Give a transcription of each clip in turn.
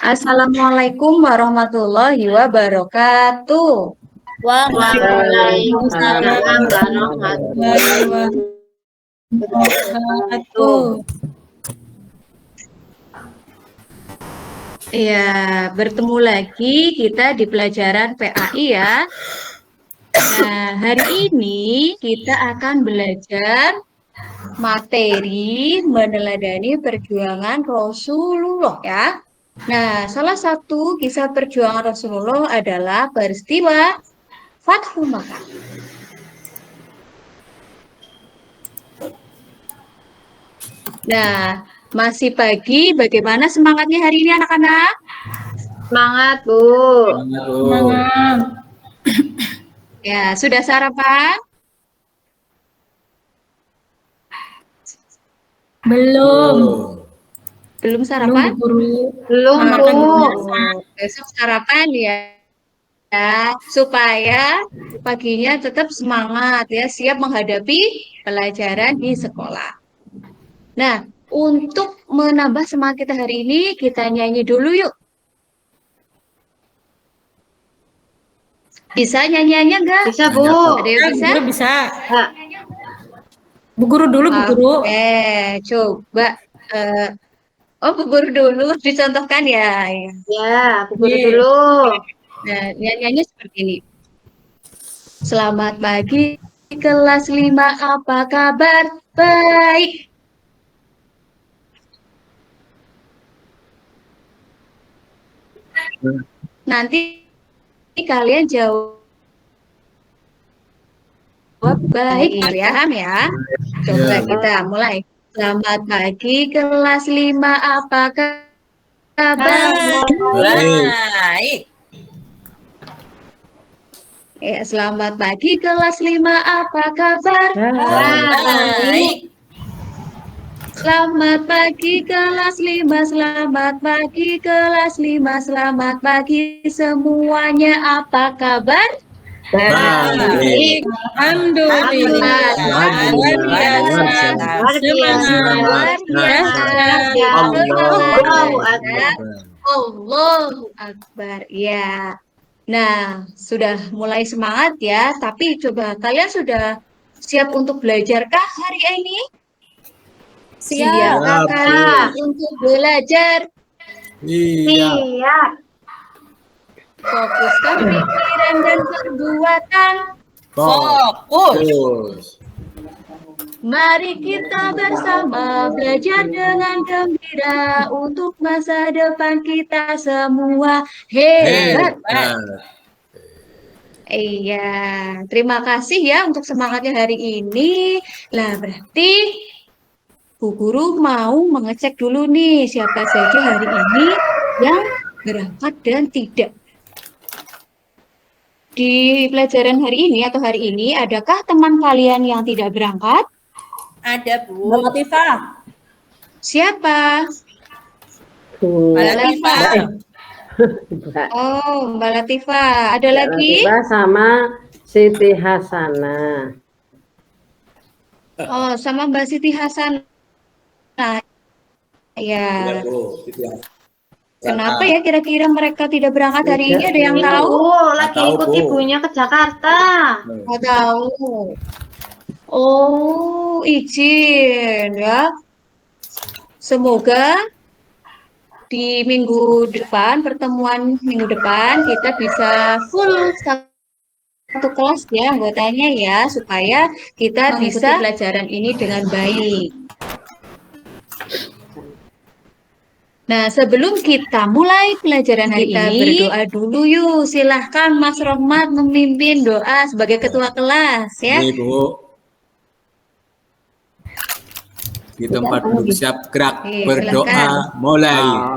Assalamualaikum warahmatullahi wabarakatuh. Waalaikumsalam warahmatullahi wabarakatuh. Ya, bertemu lagi kita di pelajaran PAI ya. Nah, hari ini kita akan belajar materi meneladani perjuangan Rasulullah ya. Nah, salah satu kisah perjuangan Rasulullah adalah peristiwa Fathu Makkah. Nah, masih pagi, bagaimana semangatnya hari ini anak-anak? Semangat, Bu. Semangat. Ya, sudah sarapan? Belum. Belum sarapan? Belum, Bu. Besok sarapan ya. Supaya paginya tetap semangat ya, siap menghadapi pelajaran di sekolah. Nah, untuk menambah semangat kita hari ini, kita nyanyi dulu yuk. Bisa nyanyi-nyanyi enggak? Bisa, Bu. Ada yang bisa? Bu Guru bisa. Bu Guru dulu, Bu Guru. Oke, coba. Bu Guru dulu, dicontohkan ya. Ya, Bu Guru dulu. Nah, nyanyi seperti ini. Selamat pagi, kelas 5, apa kabar? Baik. Nanti kalian jawab baik, paham ya? Coba kita mulai. Selamat pagi kelas 5, apa kabar? Baik. Ya, selamat pagi kelas 5, apa kabar? Baik. Selamat pagi kelas 5, selamat pagi kelas 5, selamat pagi semuanya, apa kabar? Baik. Alhamdulillah. Allahu Akbar. Ya. Nah, sudah mulai semangat ya, tapi coba kalian sudah siap untuk belajarkah hari ini? Siapkah untuk belajar? Iya. Fokuskan pikiran dan perbuatan. Fokus. Mari kita bersama belajar dengan gembira untuk masa depan kita semua. Hebat. Iya, terima kasih ya untuk semangatnya hari ini. Lah, berarti Bu Guru mau mengecek dulu nih siapa saja hari ini yang berangkat dan tidak. Di pelajaran hari ini atau hari ini, adakah teman kalian yang tidak berangkat? Ada, Bu. Mbak Latifah. Siapa? Mbak Latifah. Oh, Mbak Latifah. Ada lagi? Latifah sama Siti Hasanah. Oh, sama Mbak Siti Hasanah. Ya. Kenapa ya kira-kira mereka tidak berangkat hari ini? Ada yang tahu? Lagi ikut ibunya ke Jakarta. Nggak tahu. Oh, izin ya. Semoga di minggu depan, pertemuan minggu depan, kita bisa full satu kelas ya anggotanya ya, supaya kita bisa pelajaran ini dengan baik. Nah, sebelum kita mulai pelajaran hari ini, berdoa dulu yuk. Silahkan Mas Rohmat memimpin doa sebagai ketua kelas ya. Ini Bu. Di tempat duduk siap gerak, berdoa mulai.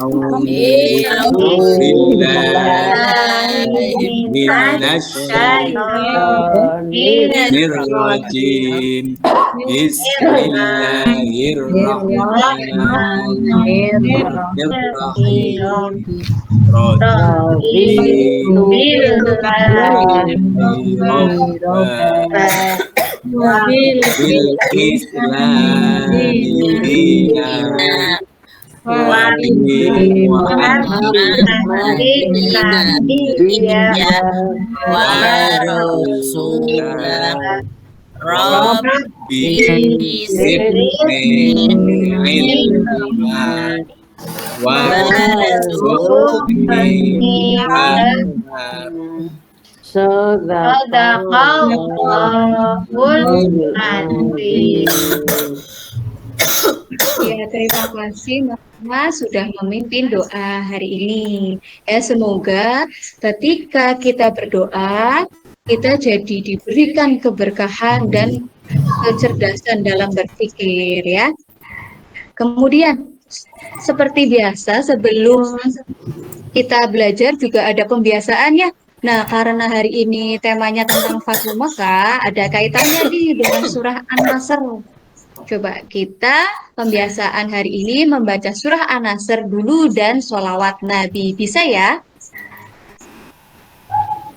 Bismillahirrahmanirrahim. Sadaqallahul azim. Ya, terima kasih Mama sudah memimpin doa hari ini. Ya, semoga ketika kita berdoa, kita jadi diberikan keberkahan dan kecerdasan dalam berpikir ya. Kemudian, seperti biasa sebelum kita belajar juga ada pembiasaan ya. Nah, karena hari ini temanya tentang Fathul Makkah, ada kaitannya nih dengan surah An-Nasr. Coba kita pembiasaan hari ini membaca surah An-Nasr dulu dan sholawat Nabi. Bisa ya?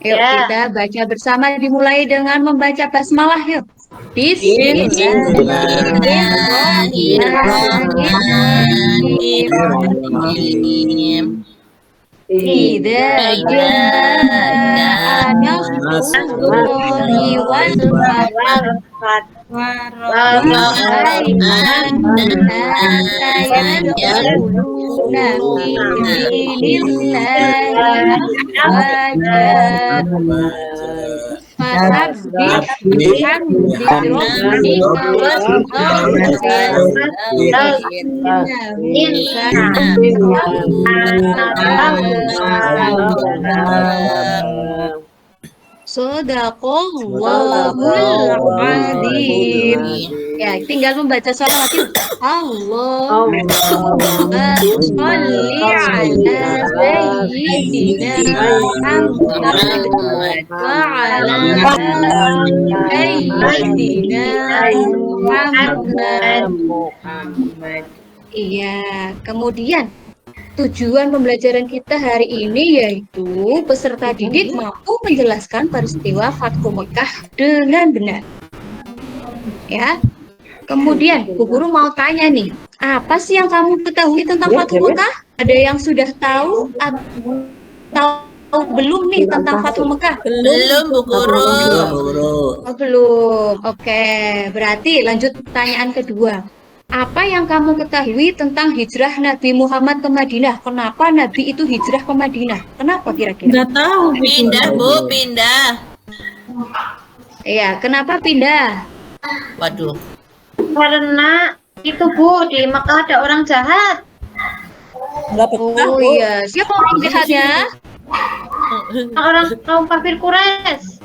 Yuk Ya. kita baca bersama dimulai dengan membaca basmalah yuk. Bismillahirrahmanirrahim. Idza jaa nasrullahi wal fath Shadaqallahul azim. Ya, tinggal membaca sholawat yuk. Allahumma sholli ala sayyidina Muhammad wa ala sayyidina Muhammad. Iya, kemudian tujuan pembelajaran kita hari ini yaitu peserta didik mampu menjelaskan peristiwa Fathul Makkah dengan benar. Ya. Kemudian Bu Guru mau tanya nih, apa sih yang kamu ketahui tentang Fathul Makkah? Ada yang sudah tahu atau belum nih tentang Fathul Makkah? Belum, Bu Guru. Oh, belum. Oke, berarti lanjut pertanyaan kedua. Apa yang kamu ketahui tentang hijrah Nabi Muhammad ke Madinah? Kenapa Nabi itu hijrah ke Madinah? Kenapa kira-kira? Nggak tahu. Pindah, Bu, pindah. Iya, kenapa pindah? Waduh. Karena itu Bu, di Mekah ada orang jahat. Oh iya, siapa orang jahatnya? Orang kaum kafir Quraisy.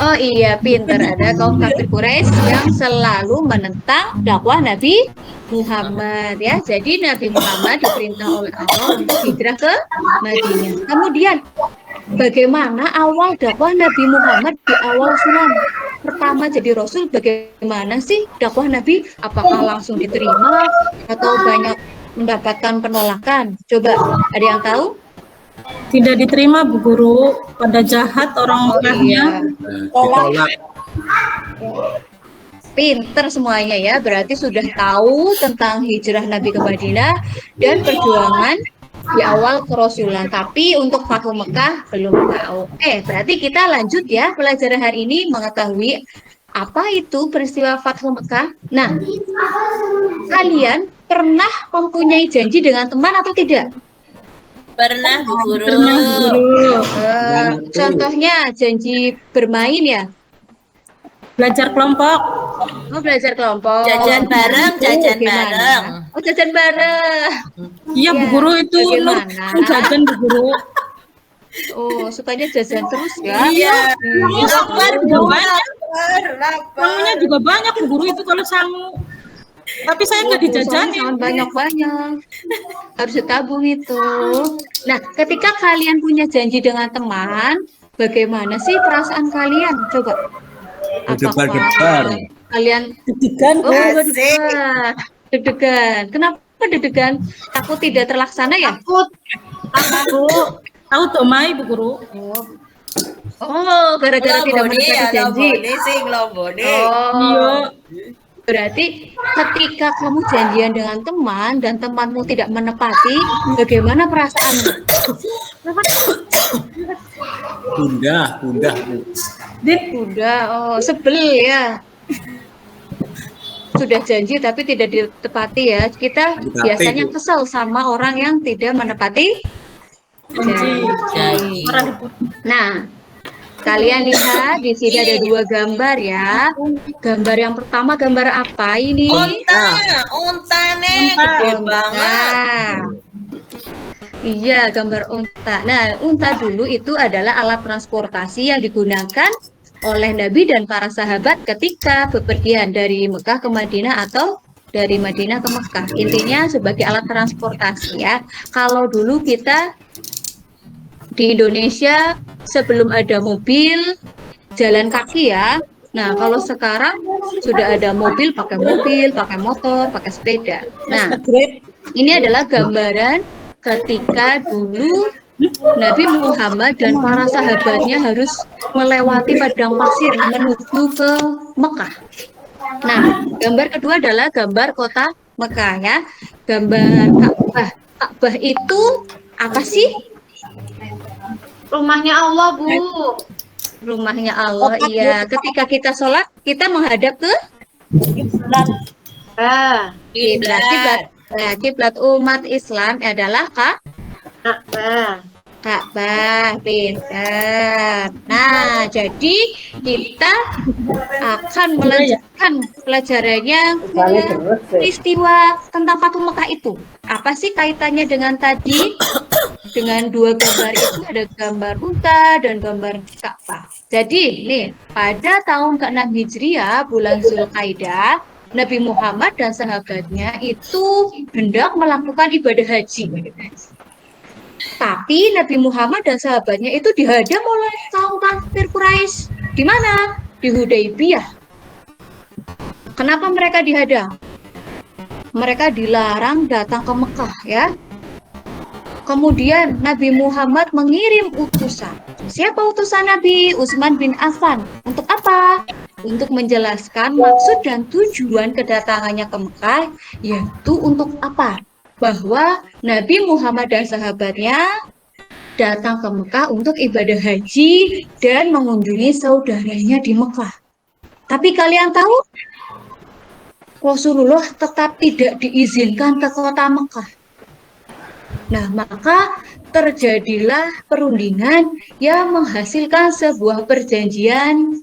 Oh iya, pinter. Ada kaum kafir Quraisy yang selalu menentang dakwah Nabi Muhammad ya. Jadi Nabi Muhammad diperintah oleh Allah untuk hijrah ke Madinah. Kemudian bagaimana awal dakwah Nabi Muhammad di awal Islam? Pertama jadi Rasul, bagaimana sih dakwah Nabi? Apakah langsung diterima atau banyak mendapatkan penolakan? Coba, ada yang tahu? Tidak diterima, Bu Guru. Pada jahat orang Mekahnya. Ditolak. Pinter semuanya ya, berarti sudah tahu tentang hijrah Nabi ke Madinah dan perjuangan di awal kerasulan. Tapi untuk Fathul Makkah belum tahu. Berarti kita lanjut ya pelajaran hari ini mengetahui apa itu peristiwa Fathul Makkah. Nah, kalian pernah mempunyai janji dengan teman atau tidak? Pernah, Bu Guru. Contohnya janji bermain ya? Belajar kelompok. Oh, belajar kelompok. Jajan bareng, jajan Gimana? bareng. Oh, jajan bareng. Iya, Bu Guru, itu Nur Bagaimana? jajan, Bu Guru. Oh, sukanya jajan terus ya? Iya. Lapar juga banyak. Sangunya juga banyak, Bu Guru, itu kalau sangu. Tapi saya nggak dijajanin. Jangan banyak-banyak. Harus ditabung itu. Nah, ketika kalian punya janji dengan teman, bagaimana sih perasaan kalian? Coba. Berdebar-debar. Kalian Deg-degan, deg-degan. Deg-degan. Kenapa deg-degan? Takut tidak terlaksana ya? Takut. Tahu Tomai, Bu Guru. Oh, gara-gara tidak menepati janji. sing lombone. Oh, Iya. Berarti ketika kamu janjian dengan teman dan temanmu tidak menepati, bagaimana perasaanmu? Bunda, Bu. Udah, oh, sebel ya. Sudah janji tapi tidak ditepati ya. Kita Ditepati, biasanya Bu. kesel sama orang yang tidak menepati janji. Nah, kalian lihat di sini ada dua gambar ya. Gambar yang pertama gambar apa ini? Unta nih, gede banget. Nah, iya, gambar unta. Nah, unta dulu itu adalah alat transportasi yang digunakan oleh Nabi dan para sahabat ketika bepergian dari Mekah ke Madinah atau dari Madinah ke Mekah. Intinya sebagai alat transportasi ya. Kalau dulu kita di Indonesia sebelum ada mobil, jalan kaki ya. Nah, kalau sekarang sudah ada mobil, pakai motor, pakai sepeda. Nah, ini adalah gambaran ketika dulu Nabi Muhammad dan para sahabatnya harus melewati padang pasir menuju ke Mekah. Nah, gambar kedua adalah gambar kota Mekah ya. Gambar Ka'bah. Ka'bah itu apa sih? Rumahnya Allah, Bu. Rumahnya Allah, iya. Ketika kita sholat, kita menghadap ke Ah, kiblat. Nah, kiblat umat Islam adalah Ka'bah. Ka'bah, pintar. Nah, jadi kita akan melanjutkan pelajarannya ke peristiwa tentang Fatu Mekah itu. Apa sih kaitannya dengan tadi? Dengan dua gambar itu ada gambar unta dan gambar Ka'bah. Jadi, nih, pada tahun ke-6 Hijriah, bulan Zulkaidah, Nabi Muhammad dan sahabatnya itu hendak melakukan ibadah haji. Tapi Nabi Muhammad dan sahabatnya itu dihadang oleh kaum kafir Quraisy. Di mana? Di Hudaybiyah. Kenapa mereka dihadang? Mereka dilarang datang ke Mekah ya. Kemudian Nabi Muhammad mengirim utusan. Siapa utusan Nabi? Utsman bin Affan. Untuk apa? Untuk menjelaskan maksud dan tujuan kedatangannya ke Mekah, yaitu untuk apa? Bahwa Nabi Muhammad dan sahabatnya datang ke Mekah untuk ibadah haji dan mengunjungi saudaranya di Mekah. Tapi kalian tahu, Rasulullah tetap tidak diizinkan ke kota Mekah. Nah, maka terjadilah perundingan yang menghasilkan sebuah perjanjian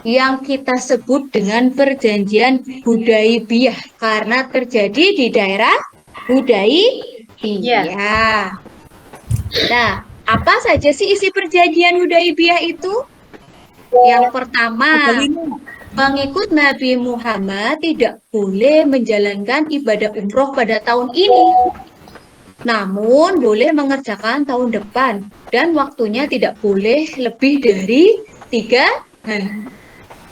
yang kita sebut dengan perjanjian Hudaybiyah karena terjadi di daerah Hudaybiyah. Nah, apa saja sih isi perjanjian Hudaybiyah itu? Yang pertama, pengikut Nabi Muhammad tidak boleh menjalankan ibadah umroh pada tahun ini. Namun boleh mengerjakan tahun depan dan waktunya tidak boleh lebih dari 3 hari.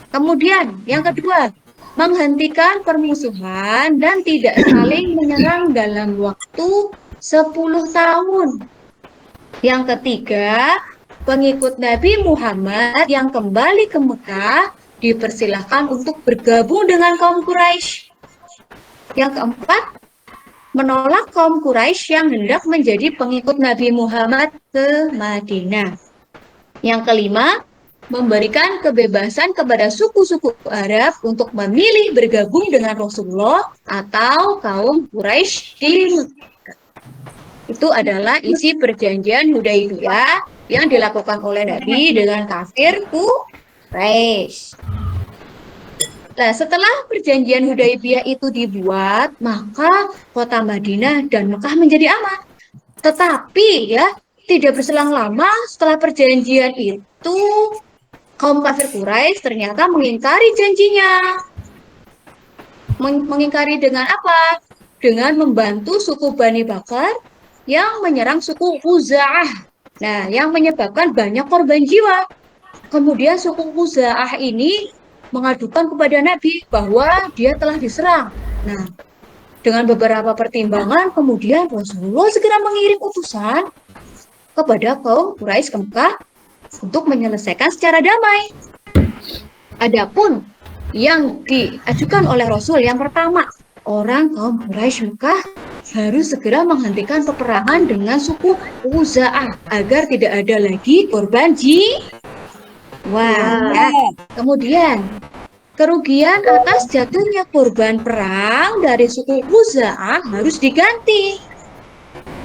Kemudian yang kedua, menghentikan permusuhan dan tidak saling menyerang dalam waktu 10 tahun. Yang ketiga, pengikut Nabi Muhammad yang kembali ke Mekah dipersilahkan untuk bergabung dengan kaum Quraisy. Yang keempat, menolak kaum Quraisy yang hendak menjadi pengikut Nabi Muhammad ke Madinah. Yang kelima, memberikan kebebasan kepada suku-suku Arab untuk memilih bergabung dengan Rasulullah atau kaum Quraisy di Mekah. Itu adalah isi perjanjian Hudaybiyah yang dilakukan oleh Nabi dengan kafir Quraisy. Nah, setelah perjanjian Hudaybiyah itu dibuat, maka kota Madinah dan Mekah menjadi aman. Tetapi ya, tidak berselang lama setelah perjanjian itu, kaum kafir Quraisy ternyata mengingkari janjinya. Mengingkari dengan apa? Dengan membantu suku Bani Bakar yang menyerang suku Khuza'ah. Nah, yang menyebabkan banyak korban jiwa. Kemudian suku Khuza'ah ini mengadukan kepada Nabi bahwa dia telah diserang. Nah, dengan beberapa pertimbangan, kemudian Rasulullah segera mengirim utusan kepada kaum Quraisy ke Mekah untuk menyelesaikan secara damai. Adapun yang diajukan oleh Rasul. Yang pertama, orang kaum Quraisy Mekah harus segera menghentikan peperangan dengan suku Khuza'ah agar tidak ada lagi korban jiwa. Ya. Kemudian, kerugian atas jatuhnya korban perang dari suku Khuza'ah harus diganti.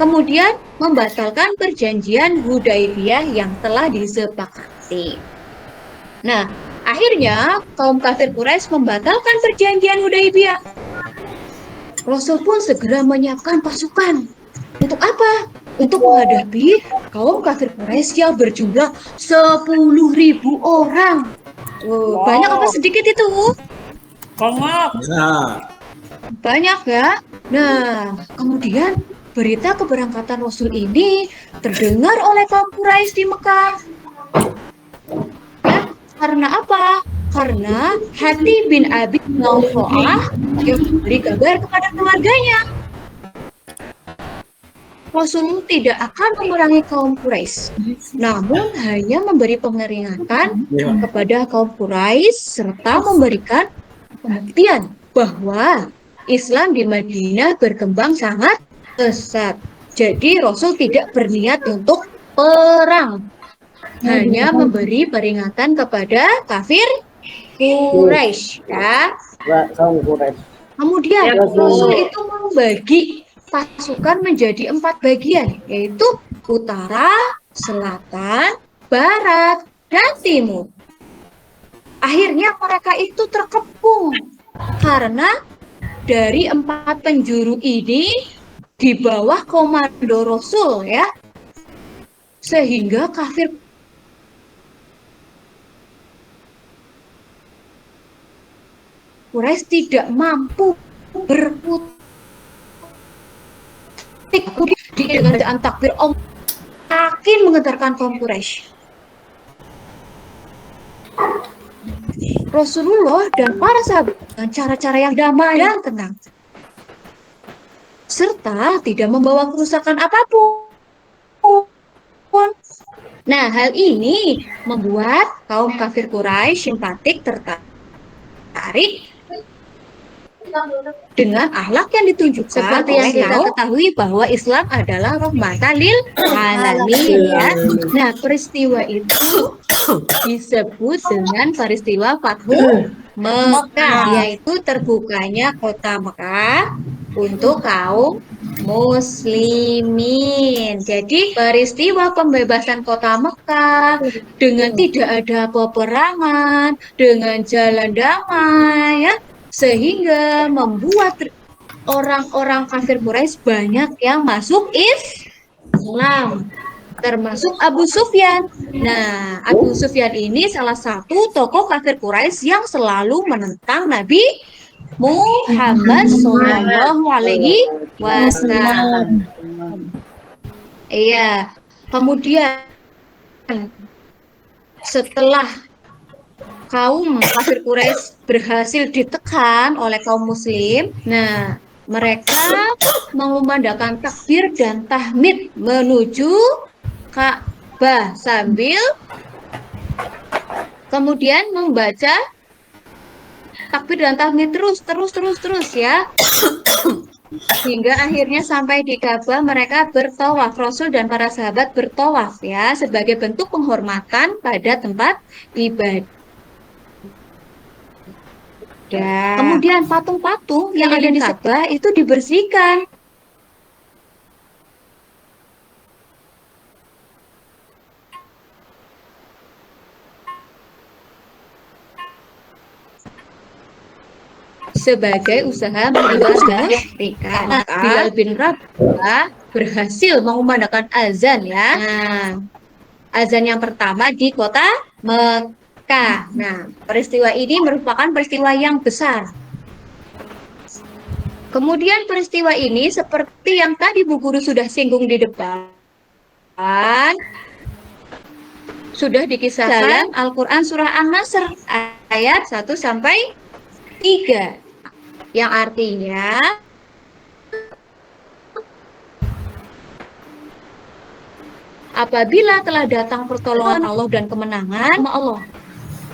Kemudian, membatalkan perjanjian Hudaibiyah yang telah disepakati. Nah, akhirnya kaum kafir Quraisy membatalkan perjanjian Hudaibiyah. Rasul pun segera menyiapkan pasukan. Untuk apa? Untuk menghadapi kaum kafir Quraisy yang berjumlah 10.000 orang. Banyak apa sedikit itu? Nah, Banyak ya. Nah, kemudian berita keberangkatan Rasul ini terdengar oleh kaum Quraisy di Mekah. Ya, karena apa? Karena Hatib bin Abi Balta'ah yang memberi kabar kepada keluarganya. Rasul tidak akan memerangi kaum Quraisy, namun hanya memberi peringatan kepada kaum Quraisy serta memberikan pembuktian bahwa Islam di Madinah berkembang sangat pesat. Jadi Rasul tidak berniat untuk perang, hanya memberi peringatan kepada kafir Quraisy. Ya. Kaum Quraisy. Kemudian Rasul itu membagi pasukan menjadi 4 bagian, yaitu utara, selatan, barat, dan timur. Akhirnya mereka itu terkepung karena dari 4 penjuru ini di bawah komando Rasul, ya, sehingga kafir Quraisy tidak mampu berkutik dengan bacaan takbir Allah makin menggetarkan kaum Quraisy. Rasulullah dan para sahabat dengan cara-cara yang damai dan tenang, serta tidak membawa kerusakan apapun. Nah, hal ini membuat kaum kafir Quraisy simpatik tertarik dengan akhlak yang ditunjukkan. Seperti yang kita ketahui bahwa Islam adalah rahmatan lil alamin, ya. Nah, peristiwa itu disebut dengan peristiwa Fathu Mekah, yaitu terbukanya kota Mekah untuk kaum muslimin. Jadi peristiwa pembebasan kota Mekah dengan tidak ada peperangan, dengan jalan damai, ya, sehingga membuat orang-orang kafir Quraisy banyak yang masuk Islam, termasuk Abu Sufyan. Nah, Abu Sufyan ini salah satu tokoh kafir Quraisy yang selalu menentang Nabi Muhammad Shallallahu Alaihi Wasallam. Iya, kemudian setelah kaum kafir Quraisy berhasil ditekan oleh kaum muslim, nah, mereka mengumandangkan takbir dan tahmid menuju Ka'bah sambil kemudian membaca takbir dan tahmid terus ya, hingga akhirnya sampai di Ka'bah. Mereka bertawaf, Rasul dan para sahabat bertawaf, ya, sebagai bentuk penghormatan pada tempat ibadah. Kemudian patung-patung yang ada di Ka'bah itu dibersihkan. Sebagai usaha mengibarkan mereka. Nah, Bilal bin Rabah berhasil mengumandangkan azan, ya. Nah, azan yang pertama di kota Mekah. Nah, peristiwa ini merupakan peristiwa yang besar. Kemudian peristiwa ini seperti yang tadi Bu Guru sudah singgung di depan, sudah dikisahkan dalam Al-Quran surah An-Nasr ayat 1 sampai 3. Yang artinya apabila telah datang pertolongan Allah dan kemenangan Allah,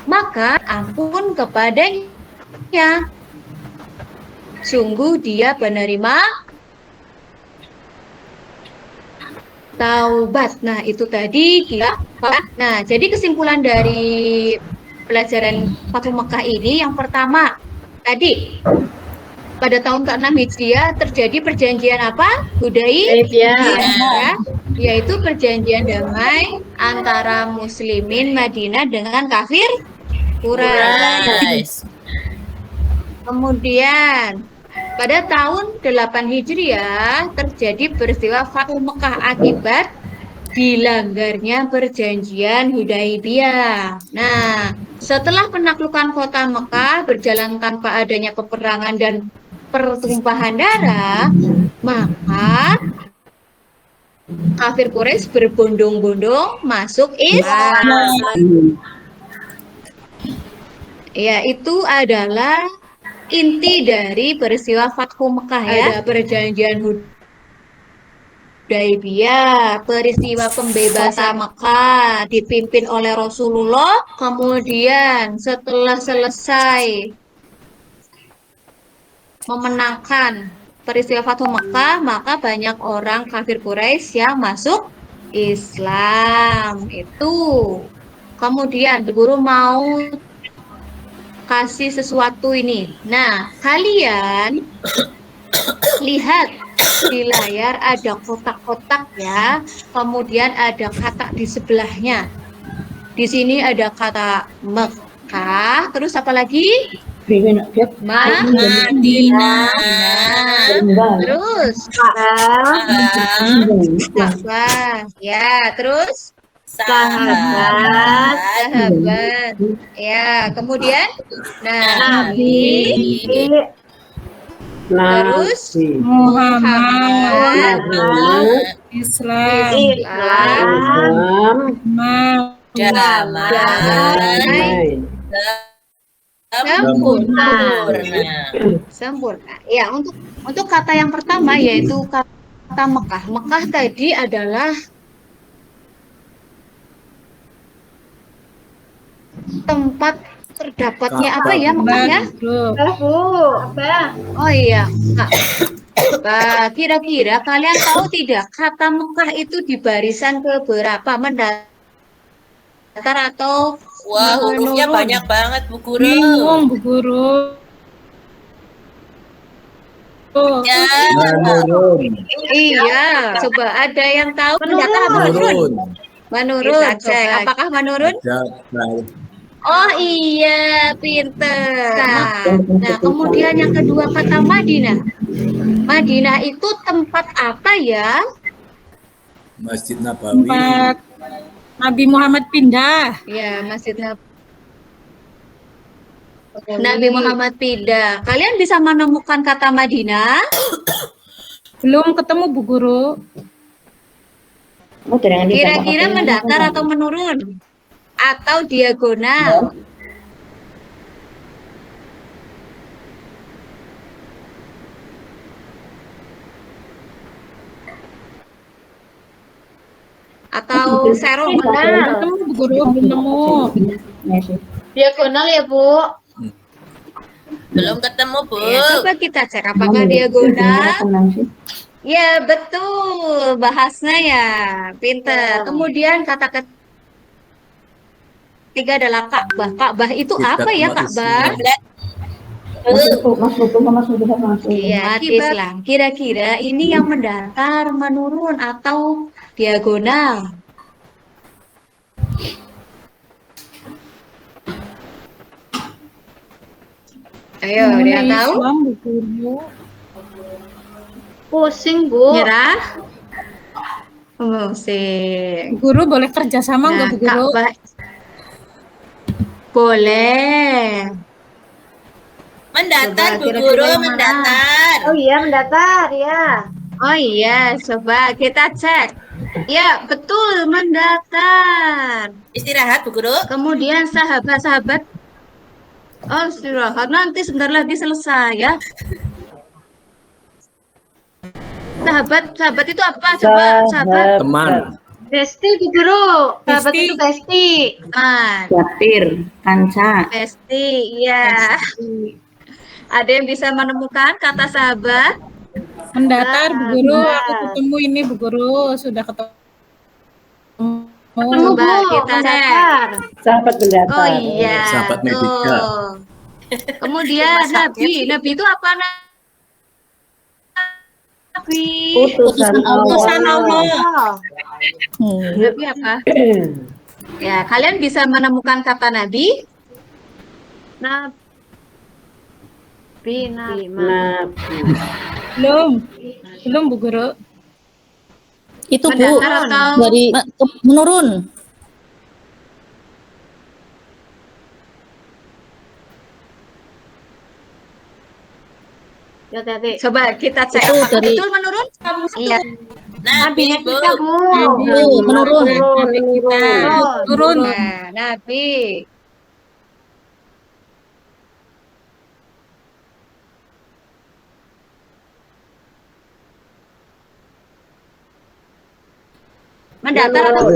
maka ampun kepadanya Ya. Sungguh dia penerima taubat. Nah, itu tadi kita. Nah, jadi kesimpulan dari pelajaran Fathu Mekah ini yang pertama tadi pada tahun ke-6 Hijriah terjadi perjanjian apa? Hudaibiyah, yaitu perjanjian damai antara muslimin Madinah dengan kafir Quraisy. Kemudian pada tahun 8 Hijriah terjadi peristiwa Fathu Mekah akibat dilanggarnya perjanjian Hudaibiyah. Nah, setelah penaklukan kota Mekah berjalan tanpa adanya peperangan dan pertumpahan darah, maka kafir Quraisy berbondong-bondong masuk Islam. Ya, itu adalah inti dari peristiwa Fathu Mekah ya. Ada perjanjian Hudaibiyah, peristiwa pembebasan Mekah dipimpin oleh Rasulullah. Kemudian setelah selesai memenangkan peristiwa Fathu Mekah, maka banyak orang kafir Quraisy yang masuk Islam. Itu. Kemudian guru mau kasih sesuatu ini. Nah, kalian lihat di layar ada kotak-kotak ya. Kemudian ada kata di sebelahnya. Di sini ada kata Mekah, terus apa lagi? Madinah. Terus Ka'bah. Ya, terus sahabat. Ya, kemudian Nabi. Terus Muhammad. Islam. Damai. Sempurna. Ya, untuk kata yang pertama yaitu kata Mekah. Mekah tadi adalah tempat terdapatnya apa ya Mekah ya? Oh iya, Kak. Kira-kira kalian tahu tidak kata Mekah itu di barisan keberapa? Mendatar atau Wah, hurufnya menurun? banyak banget, Bu Guru. Bingung, Bu Guru. Ya, Iya, coba ada yang tahu mendatar atau menurun? Menurun, Kita cek. coba. Apakah menurun? Oh iya, pinter. Nah, kemudian yang kedua kata Madinah. Madinah itu tempat apa ya? Masjid Nabawi. Tempat Nabi Muhammad pindah. Ya, Masjid Nabi Muhammad pindah. Kalian bisa menemukan kata Madinah? Belum ketemu, Bu Guru. Kira-kira mendatar atau menurun? Atau diagonal? Atau serong? Ketemu, Bu Guru, belum nemu. Diagonal ya, Bu. belum ketemu, Bu. Ya, coba kita cek apakah diagonal. Ya, betul. Bahasnya ya, pinter. Kemudian kata ketiga adalah Ka'bah. Ka'bah itu apa ya, Ka'bah? Iya, Islam. Kira-kira ini yang mendatar, menurun, atau diagonal? Ayo, dia tahu? Islam, Bu Guru. Pusing, Bu. Nyerah? Musik. Bu Guru boleh kerjasama nggak, Bu Guru? Ka'bah. Boleh. Mendatar, Coba, Bu kira-kira Guru, yang mana? mendatar. Oh iya, mendatar ya. Oh iya, coba kita cek. Ya, betul, mendatar. Istirahat, Bu Guru. Kemudian sahabat-sahabat. Oh, istirahat. Nanti sebentar lagi selesai ya. Sahabat itu apa? Coba, sahabat. Teman. Besti, Bu Guru. Sahabat Besti. itu besti. Teman. Japir, kanca. Besti, iya. Ada yang bisa menemukan kata sahabat? Mendatar Bu Guru, aku ketemu ini Bu Guru, sudah ketemu. Ketemu, Coba Bu, kita cek. mendatar. Sahabat mendatar. Oh iya, Sahabat medika. tuh. Kemudian Nabi itu apa Nabi? Utusan Utusan Allah. Allah. Nabi apa? Ya, kalian bisa menemukan kata Nabi? Nabi. Nabi. Belum Bu Guru. Itu Bu, Mendatar atau dari menurun. Hati-hati. coba kita cek Itu apakah dari- betul menurun? Iya. Nabi, Nabinya Bu. kita, Bu. Menurun. Turun. Nah, Nabi. Mendatar atau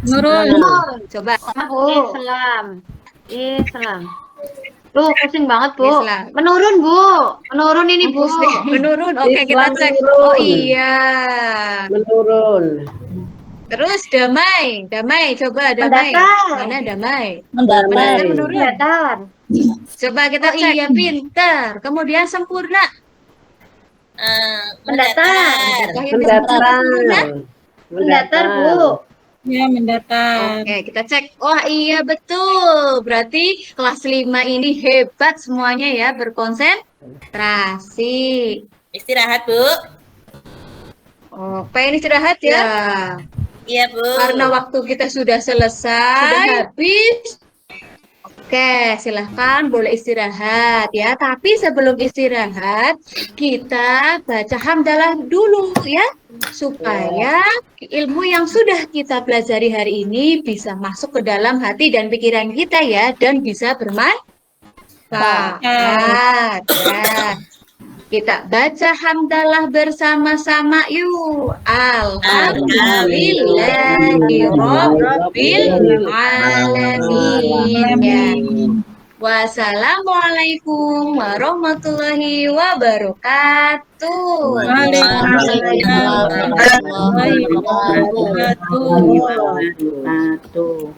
Menurun. Menurun. coba? Islam. Tuh, pusing banget, Bu. Islam. Menurun, Bu. Menurun ini, Bu. Menurun. Oke, kita Islam cek. menurun. Oh iya. Menurun. Terus damai. Coba damai. Mendatar. Mana damai? Mendatar. Mendatar menurun. Mendatar. Coba kita cek. Iya, pintar. Kemudian sempurna. Mendatar. Apakah yang Mendatar. sempurna? Mendatar, Bu. Ya, mendatar. Oke, kita cek. Oh iya betul. Berarti kelas 5 ini hebat semuanya ya, berkonsentrasi. Istirahat, Bu. Oh, pengen istirahat ya? Iya, Bu. Karena waktu kita sudah selesai, sudah habis. Oke, silahkan boleh istirahat ya. Tapi sebelum istirahat, kita baca hamdalah dulu ya. Supaya ilmu yang sudah kita pelajari hari ini bisa masuk ke dalam hati dan pikiran kita ya. Dan bisa bermanfaat. Ya. Kita baca hamdalah bersama-sama yuk. Alhamdulillahirabbil alamin. Ya. Wassalamualaikum warahmatullahi wabarakatuh. Waalaikumsalam warahmatullahi wabarakatuh. Wabarakatuh.